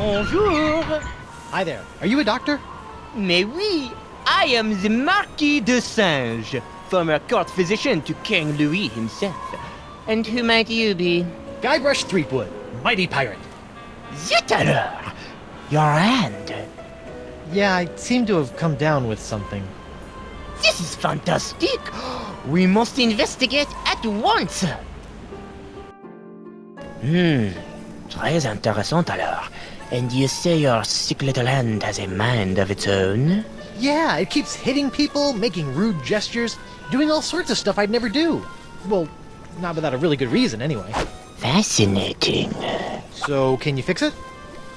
Bonjour. Hi there. Are you a doctor? Mais oui, I am the Marquis de Singe, former court physician to King Louis himself. And who might you be? Guybrush Threepwood, mighty pirate. Zut alors! Your hand. Yeah, I seem to have come down with something. This is fantastic. We must investigate at once. Très intéressant alors. And you say your sick little hand has a mind of its own? Yeah, it keeps hitting people, making rude gestures, doing all sorts of stuff I'd never do. Well, not without a really good reason, anyway. Fascinating. So, can you fix it?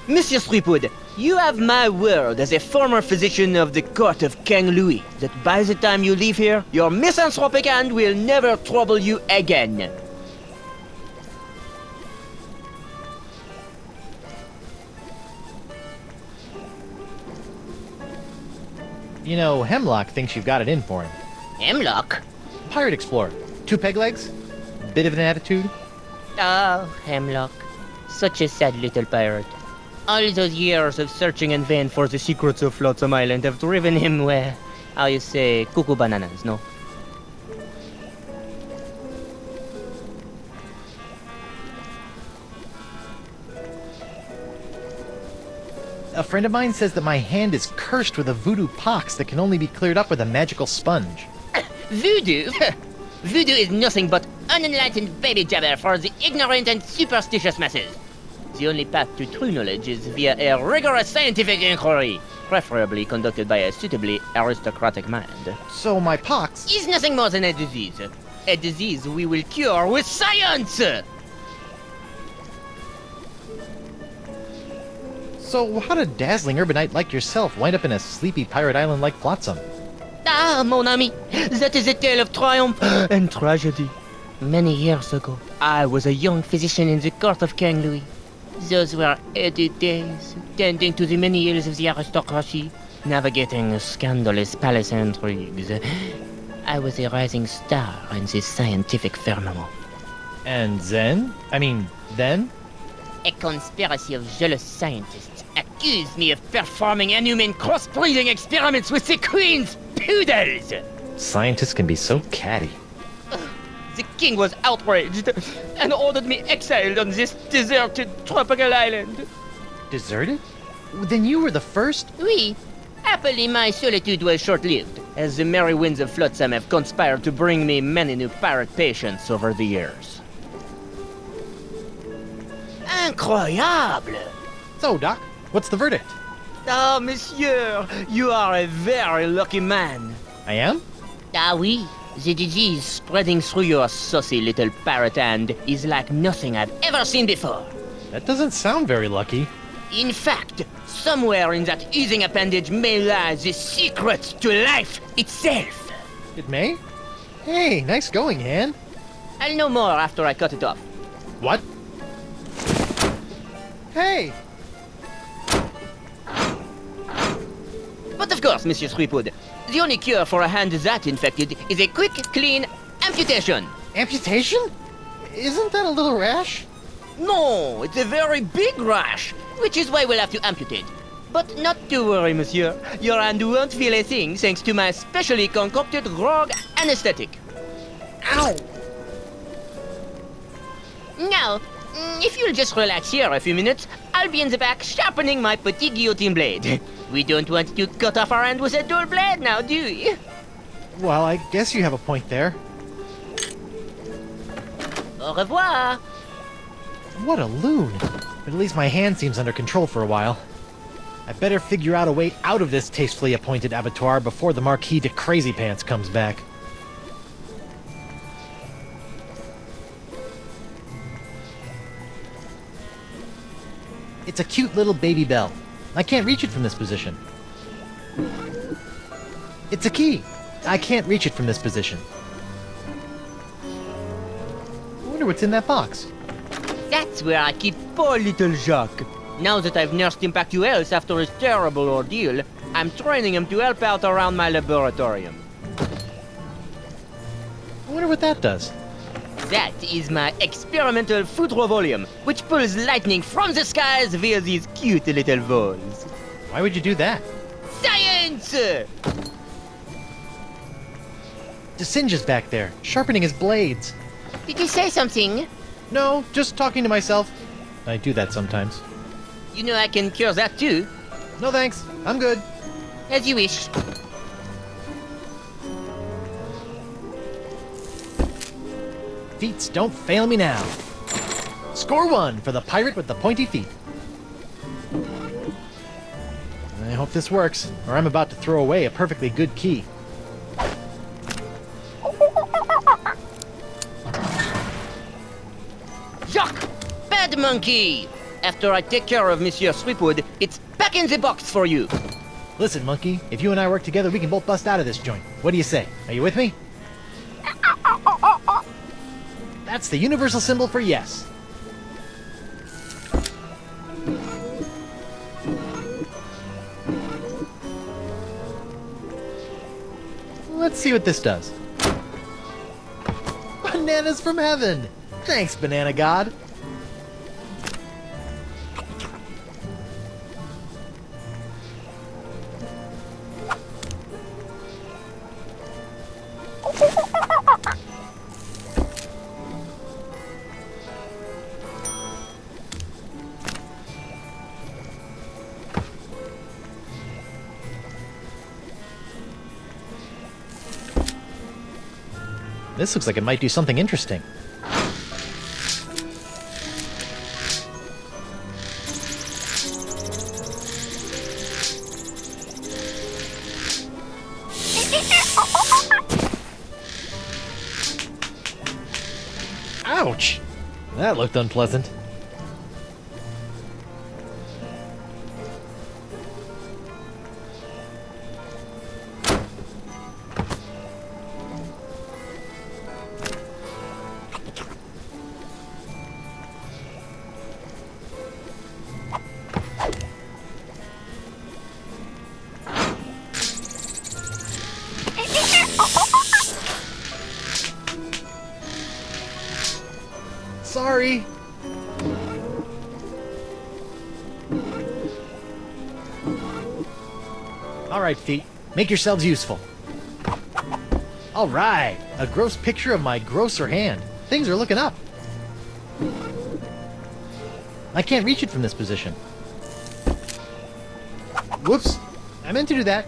Monsieur Threepwood, you have my word as a former physician of the court of King Louis that by the time you leave here, your misanthropic hand will never trouble you again. You know, Hemlock thinks you've got it in for him. Hemlock? Pirate explorer. 2 peg legs? Bit of an attitude? Oh, Hemlock. Such a sad little pirate. All those years of searching in vain for the secrets of Flotsam Island have driven him where, how you say, cuckoo bananas, no? A friend of mine says that my hand is cursed with a voodoo pox that can only be cleared up with a magical sponge. Voodoo? Voodoo is nothing but unenlightened baby jabber for the ignorant and superstitious masses. The only path to true knowledge is via a rigorous scientific inquiry, preferably conducted by a suitably aristocratic mind. So my pox... Is nothing more than a disease. A disease we will cure with science! So how did a dazzling urbanite like yourself wind up in a sleepy pirate island like Flotsam? Ah, mon ami, that is a tale of triumph and tragedy. Many years ago, I was a young physician in the court of King Louis. Those were heady days, tending to the many ills of the aristocracy, navigating scandalous palace intrigues. I was a rising star in the scientific firmament. And then? Then? A conspiracy of jealous scientists accused me of performing inhuman crossbreeding experiments with the queen's poodles! Scientists can be so catty. The king was outraged and ordered me exiled on this deserted tropical island. Deserted? Then you were the first? Oui. Happily, my solitude was short-lived, as the merry winds of Flotsam have conspired to bring me many new pirate patients over the years. Incroyable! So, Doc, what's the verdict? Ah, monsieur, you are a very lucky man. I am? Ah, oui. The disease spreading through your saucy little parrot hand is like nothing I've ever seen before. That doesn't sound very lucky. In fact, somewhere in that oozing appendage may lie the secret to life itself. It may? Hey, nice going, hand. I'll know more after I cut it off. What? Hey! But of course, Monsieur Threepwood, the only cure for a hand that infected is a quick, clean amputation. Amputation? Isn't that a little rash? No, it's a very big rash, which is why we'll have to amputate. But not to worry, monsieur. Your hand won't feel a thing thanks to my specially concocted rogue anesthetic. Ow! Now, if you'll just relax here a few minutes, I'll be in the back sharpening my petit guillotine blade. We don't want to cut off our hand with a dull blade now, do we? Well, I guess you have a point there. Au revoir! What a loon! But at least my hand seems under control for a while. I better figure out a way out of this tastefully appointed abattoir before the Marquis de Crazy Pants comes back. It's a cute little baby bell. I can't reach it from this position. It's a key. I can't reach it from this position. I wonder what's in that box. That's where I keep poor little Jacques. Now that I've nursed him back to health after his terrible ordeal, I'm training him to help out around my laboratorium. I wonder what that does. That is my experimental volume, which pulls lightning from the skies via these cute little balls. Why would you do that? Science! Singe is back there, sharpening his blades. Did you say something? No, just talking to myself. I do that sometimes. You know I can cure that too. No thanks, I'm good. As you wish. Feats don't fail me now. Score 1 for the pirate with the pointy feet. I hope this works, or I'm about to throw away a perfectly good key. Yuck! Bad monkey! After I take care of Monsieur Sweetwood, it's back in the box for you. Listen, monkey, if you and I work together, we can both bust out of this joint. What do you say? Are you with me? That's the universal symbol for yes. Let's see what this does. Bananas from heaven! Thanks, Banana God. This looks like it might do something interesting. Ouch! That looked unpleasant. Sorry. All right, feet. Make yourselves useful. All right. A gross picture of my grosser hand. Things are looking up. I can't reach it from this position. Whoops. I meant to do that.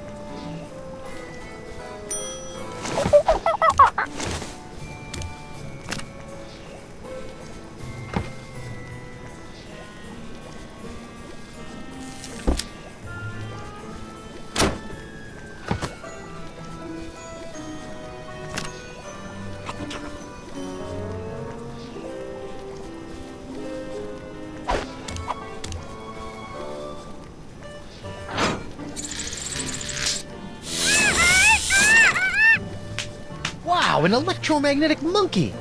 Wow, an electromagnetic monkey!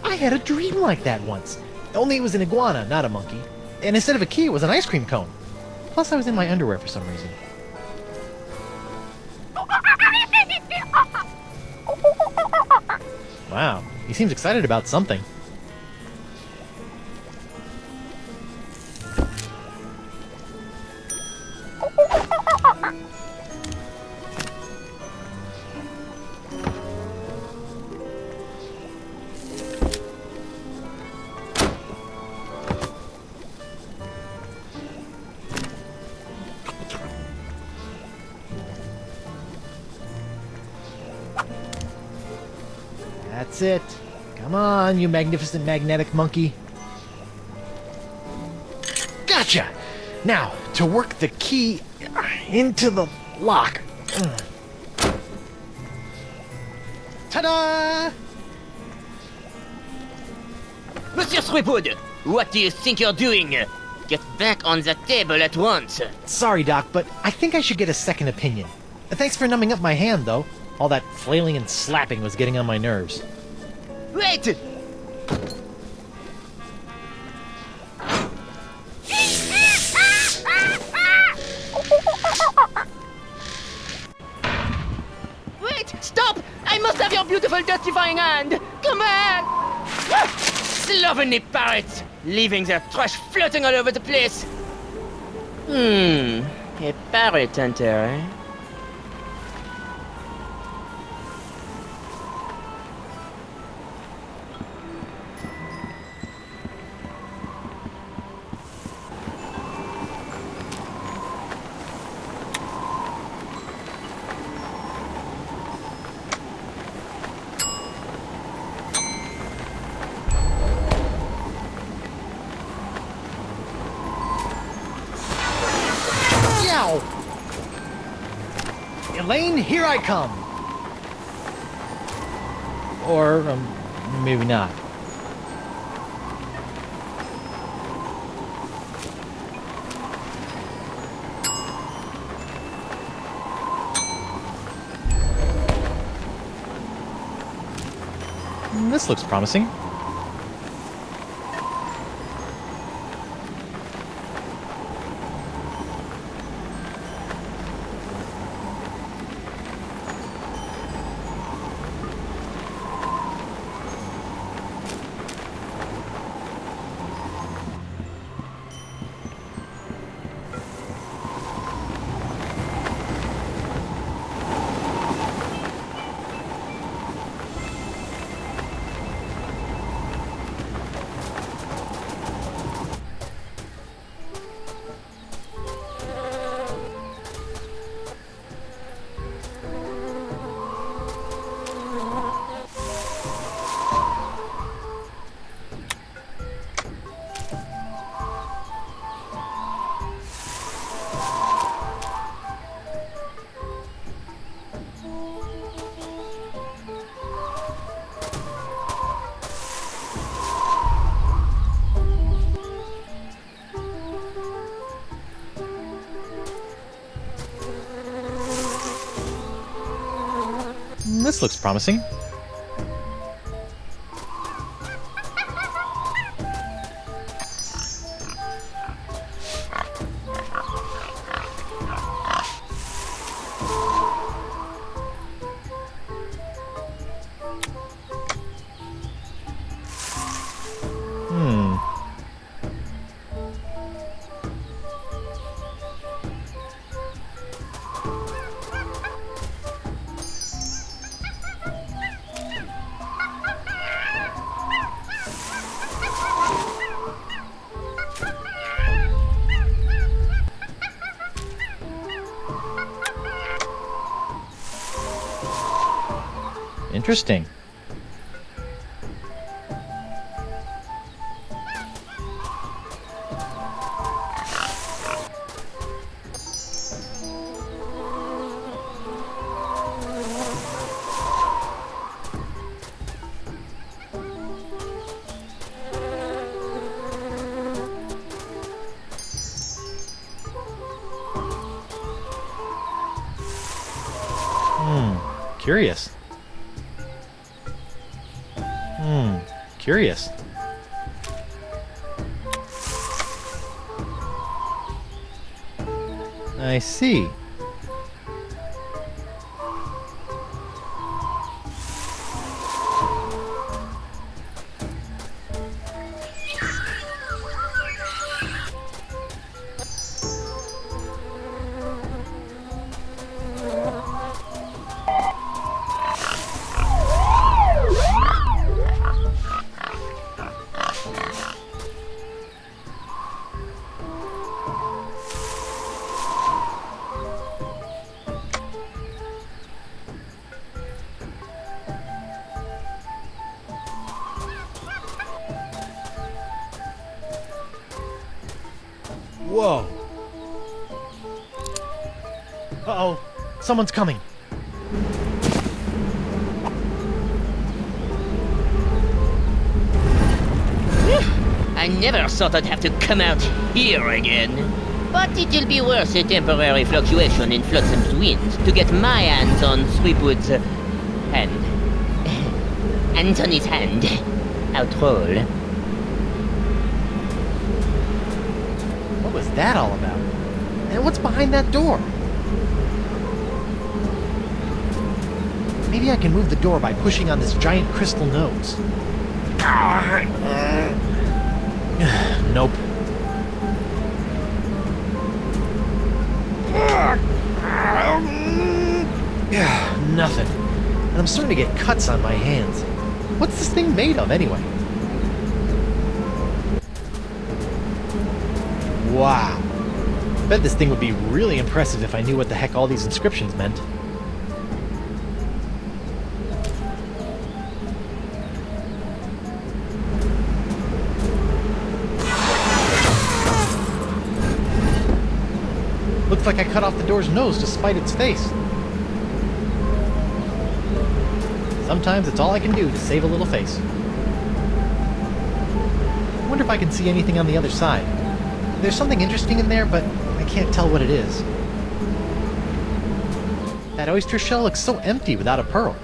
I had a dream like that once. Only it was an iguana, not a monkey. And instead of a key, it was an ice cream cone. Plus, I was in my underwear for some reason. Wow, he seems excited about something. That's it. Come on, you magnificent magnetic monkey. Gotcha! Now, to work the key into the lock. Ta-da! Monsieur Sweetwood, what do you think you're doing? Get back on the table at once. Sorry, Doc, but I think I should get a second opinion. Thanks for numbing up my hand, though. All that flailing and slapping was getting on my nerves. Wait! Wait! Stop! I must have your beautiful, justifying hand! Come back! Slovenly parrots, leaving their trash floating all over the place. A parrot hunter, eh? Yow! Elaine, here I come! Or, maybe not. This looks promising. This looks promising. Interesting. Curious. Curious. I see. Whoa. Uh-oh. Someone's coming. I never thought I'd have to come out here again. But it'll be worth a temporary fluctuation in Flotsam's winds to get my hands on Sweetwood's hand. Anthony's hand. Outroll. What was that all about? And what's behind that door? Maybe I can move the door by pushing on this giant crystal nose. Nope. Nothing. And I'm starting to get cuts on my hands. What's this thing made of, anyway? Wow. Bet this thing would be really impressive if I knew what the heck all these inscriptions meant. Looks like I cut off the door's nose to spite its face. Sometimes it's all I can do to save a little face. I wonder if I can see anything on the other side. There's something interesting in there, but I can't tell what it is. That oyster shell looks so empty without a pearl.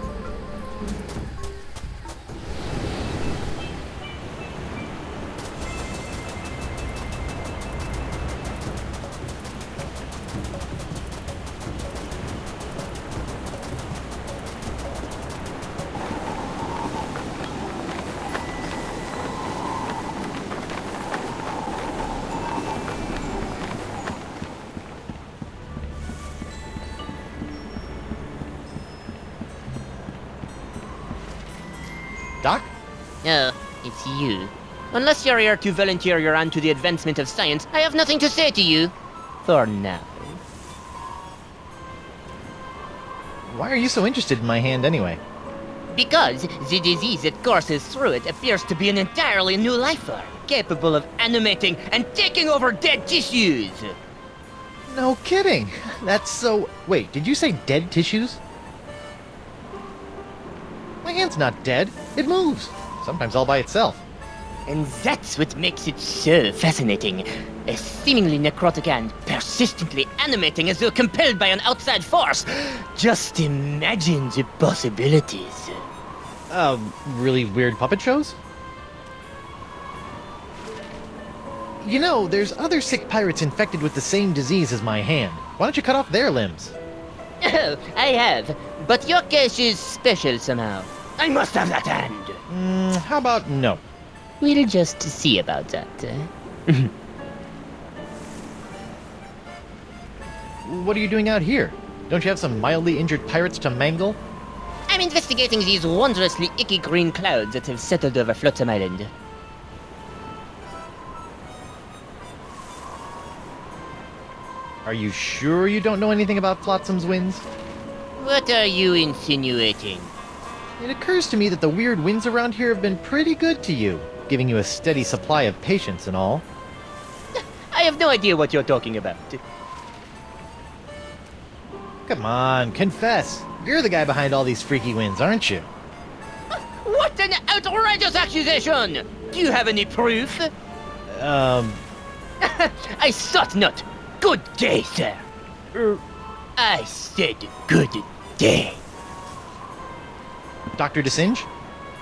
Doc? Oh, it's you. Unless you're here to volunteer your hand to the advancement of science, I have nothing to say to you. For now. Why are you so interested in my hand anyway? Because the disease that courses through it appears to be an entirely new life form, capable of animating and taking over dead tissues. No kidding! That's so... Wait, did you say dead tissues? My hand's not dead. It moves. Sometimes all by itself. And that's what makes it so fascinating. A seemingly necrotic hand, persistently animating as though compelled by an outside force. Just imagine the possibilities. Really weird puppet shows? You know, there's other sick pirates infected with the same disease as my hand. Why don't you cut off their limbs? Oh, I have. But your case is special somehow. I must have that hand. How about no? We'll just see about that. What are you doing out here? Don't you have some mildly injured pirates to mangle? I'm investigating these wondrously icky green clouds that have settled over Flotsam Island. Are you sure you don't know anything about Flotsam's winds? What are you insinuating? It occurs to me that the weird winds around here have been pretty good to you, giving you a steady supply of patience and all. I have no idea what you're talking about. Come on, confess. You're the guy behind all these freaky winds, aren't you? What an outrageous accusation! Do you have any proof? I thought not. Good day, sir. I said good day. Dr. DeSinge?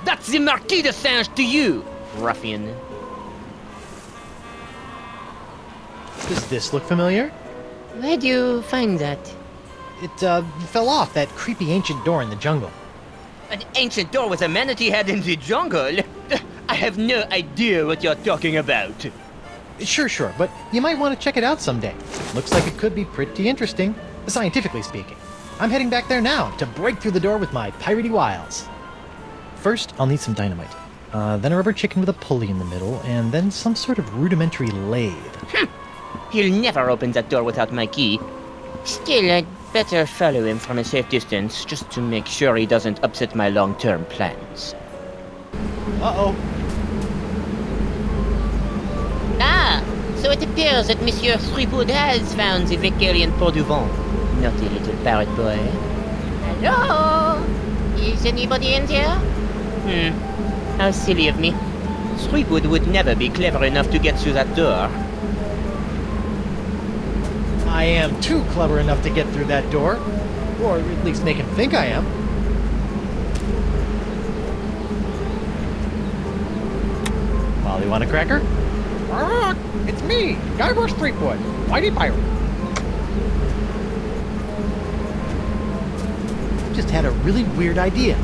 That's the Marquis de Singe to you, ruffian. Does this look familiar? Where'd you find that? It, fell off that creepy ancient door in the jungle. An ancient door with a manatee head in the jungle? I have no idea what you're talking about. Sure, but you might want to check it out someday. Looks like it could be pretty interesting, scientifically speaking. I'm heading back there now to break through the door with my piratey wiles. First, I'll need some dynamite. Then a rubber chicken with a pulley in the middle, and then some sort of rudimentary lathe. He'll never open that door without my key. Still, I'd better follow him from a safe distance, just to make sure he doesn't upset my long-term plans. Uh-oh. Ah, so it appears that Monsieur Threepwood has found the Vecalian Port du Vent. Naughty little parrot boy. Hello? Is anybody in there? How silly of me. Threepwood would never be clever enough to get through that door. I am too clever enough to get through that door. Or at least make him think I am. Molly, want a cracker? It's me, Guybrush Threepwood, Whitey Pirate. Just had a really weird idea.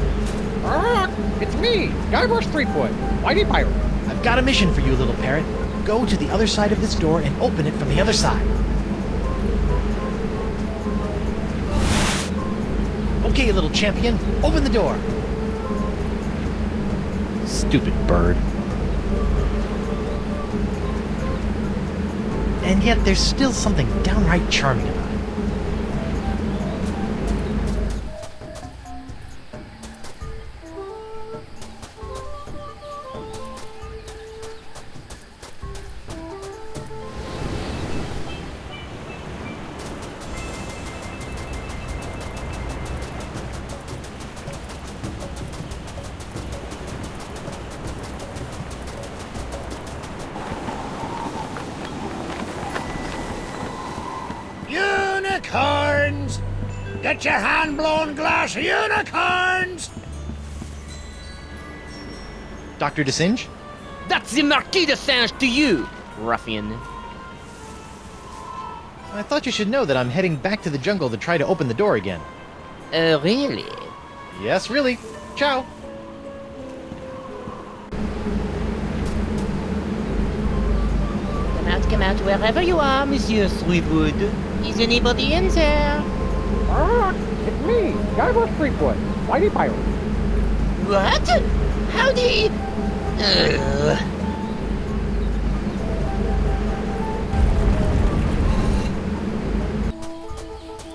It's me, Guybrush Threepwood, Whitey Pirate. I've got a mission for you, little parrot. Go to the other side of this door and open it from the other side. Okay, little champion, open the door. Stupid bird. And yet there's still something downright charming about it. Unicorns! Get your hand-blown glass unicorns! Dr. DeSinge? That's the Marquis de Singe to you, ruffian. I thought you should know that I'm heading back to the jungle to try to open the door again. Really? Yes, really. Ciao. Come out wherever you are, Monsieur Threepwood. Is anybody in there? It's me, Guybrush Threepwood, Whitey Pirate. What? Howdy?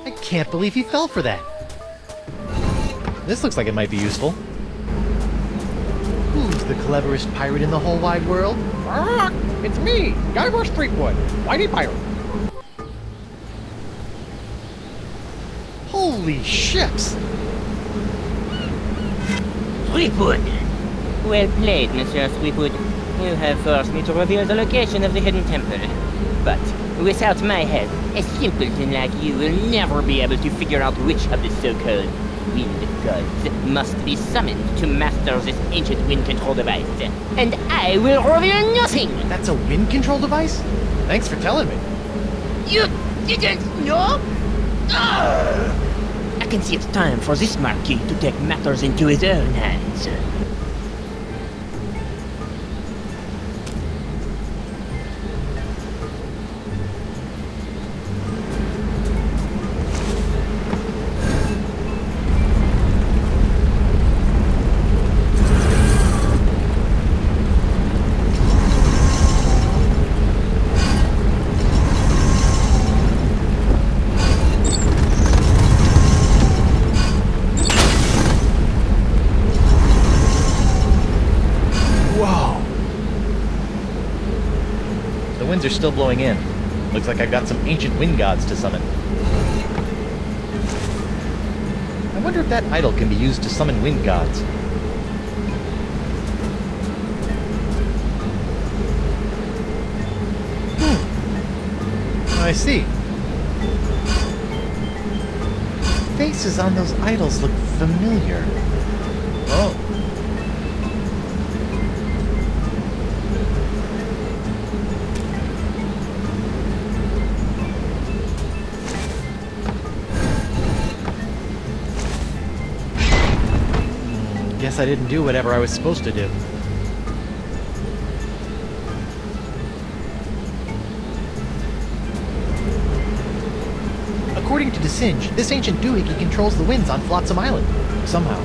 I can't believe he fell for that. This looks like it might be useful. Who's the cleverest pirate in the whole wide world? It's me, Guybrush Threepwood, Whitey Pirate. Holy ships! Threepwood! Well played, Monsieur Threepwood. You have forced me to reveal the location of the hidden temple. But without my help, a simpleton like you will never be able to figure out which of the so-called wind gods must be summoned to master this ancient wind control device. And I will reveal nothing! That's a wind control device? Thanks for telling me. You didn't know? Ugh! I can see it's time for this Marquis to take matters into his own hands. The winds are still blowing in. Looks like I've got some ancient wind gods to summon. I wonder if that idol can be used to summon wind gods. I see. Faces on those idols look familiar. Oh. Guess I didn't do whatever I was supposed to do. According to DeSinge, this ancient doohickey controls the winds on Flotsam Island. Somehow.